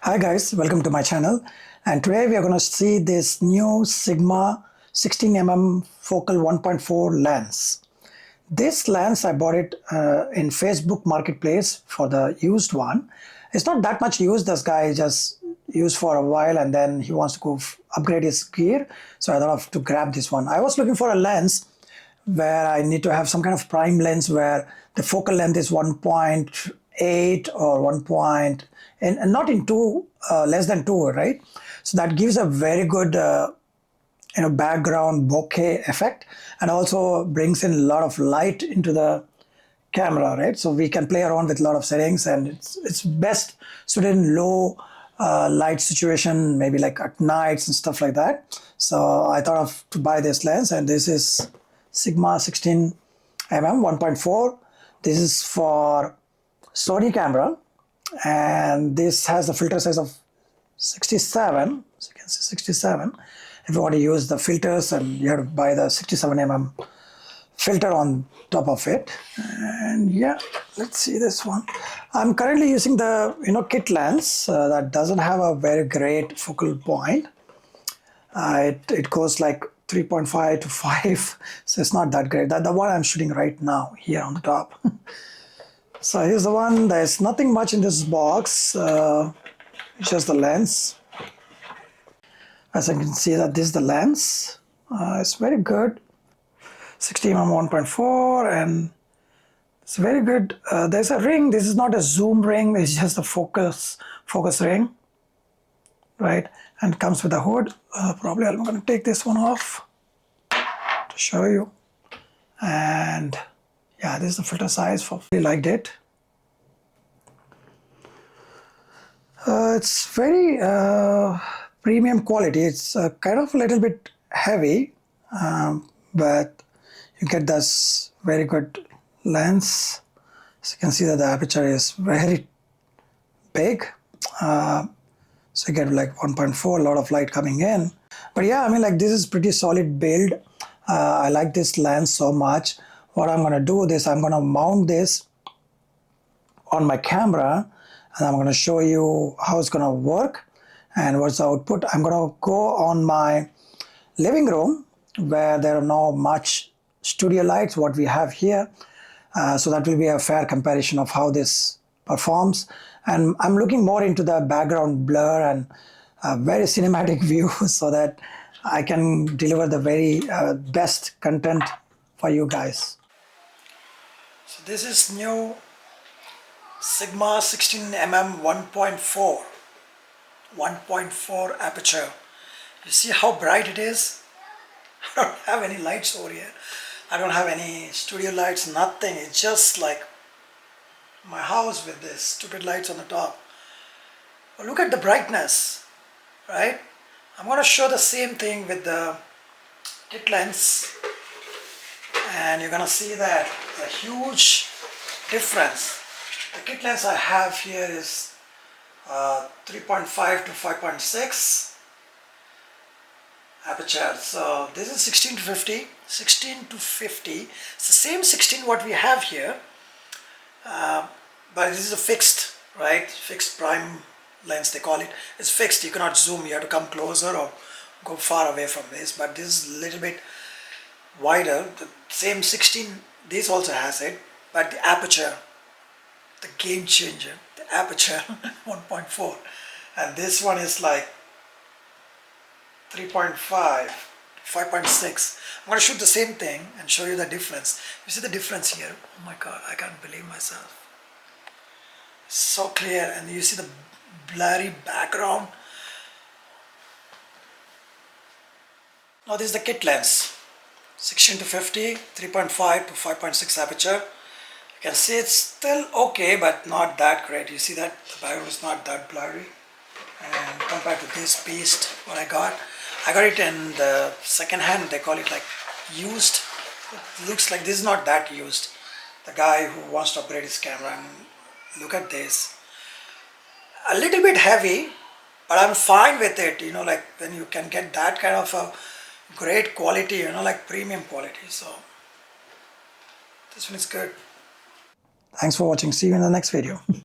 Hi guys, welcome to my channel, and today we are going to see this new Sigma 16mm focal 1.4 lens. This lens I bought it in Facebook Marketplace for the used one. It's not that much used. This guy just used for a while and then he wants to go upgrade his gear, so I thought of to grab this one. I was looking for a lens where I need to have some kind of prime lens where the focal length is 1.8 or 1. And not in two, less than 2, right? So that gives a very good background bokeh effect, and also brings in a lot of light into the camera, right? So we can play around with a lot of settings, and it's best suited in low light situation, maybe like at nights and stuff like that. So I thought of to buy this lens, and this is Sigma 16mm 1.4. This is for Sony camera, and this has the filter size of 67. So you can see 67. If you want to use the filters, and you have to buy the 67mm filter on top of it. And yeah, let's see this one. I'm currently using the kit lens that doesn't have a very great focal point. It goes like 3.5 to 5, so it's not that great. That the one I'm shooting right now here on the top. So here's the one. There's nothing much in this box. It's just the lens. As you can see, that this is the lens. It's very good. 16mm 1.4, and it's very good. There's a ring. This is not a zoom ring. It's just a focus ring, right? And it comes with a hood. Probably I'm going to take this one off to show you. And yeah, this is the filter size. Really liked it. It's very premium quality. It's kind of a little bit heavy, but you get this very good lens. So you can see that the aperture is very big. So you get like 1.4, a lot of light coming in. But yeah, I mean, like, this is pretty solid build. I like this lens so much. What I'm going to do is I'm going to mount this on my camera, and I'm going to show you how it's going to work and what's the output. I'm going to go on my living room where there are not much studio lights, what we have here. So that will be a fair comparison of how this performs. And I'm looking more into the background blur and a very cinematic view so that I can deliver the very best content for you guys. So this is new Sigma 16mm 1.4 aperture. You see how bright it is? I don't have any lights over here. I don't have any studio lights, nothing. It's just like my house with this stupid lights on the top. But look at the brightness, right? I'm going to show the same thing with the kit lens, and you're going to see that a huge difference. The kit lens I have here is 3.5 to 5.6 aperture. So this is 16 to 50. 16 to 50. It's the same 16 what we have here, but this is a fixed, right? Fixed prime lens, they call it. It's fixed. You cannot zoom. You have to come closer or go far away from this. But this is a little bit wider. The same 16. This also has it, but the aperture, the game changer. The aperture 1.4, and this one is like 3.5, 5.6. I'm going to shoot the same thing and show you the difference. You see the difference here? Oh my God, I can't believe myself. So clear, and you see the blurry background. Now this is the kit lens. 16 to 50, 3.5 to 5.6 aperture. You can see it's still okay, but not that great. You see that the background is not that blurry. And compared to this beast, what I got it in the second hand. They call it like used. It looks like this is not that used. The guy who wants to upgrade his camera, and look at this. A little bit heavy, but I'm fine with it. Like when you can get that kind of a great quality, like premium quality. So this one is good. Thanks for watching. See you in the next video.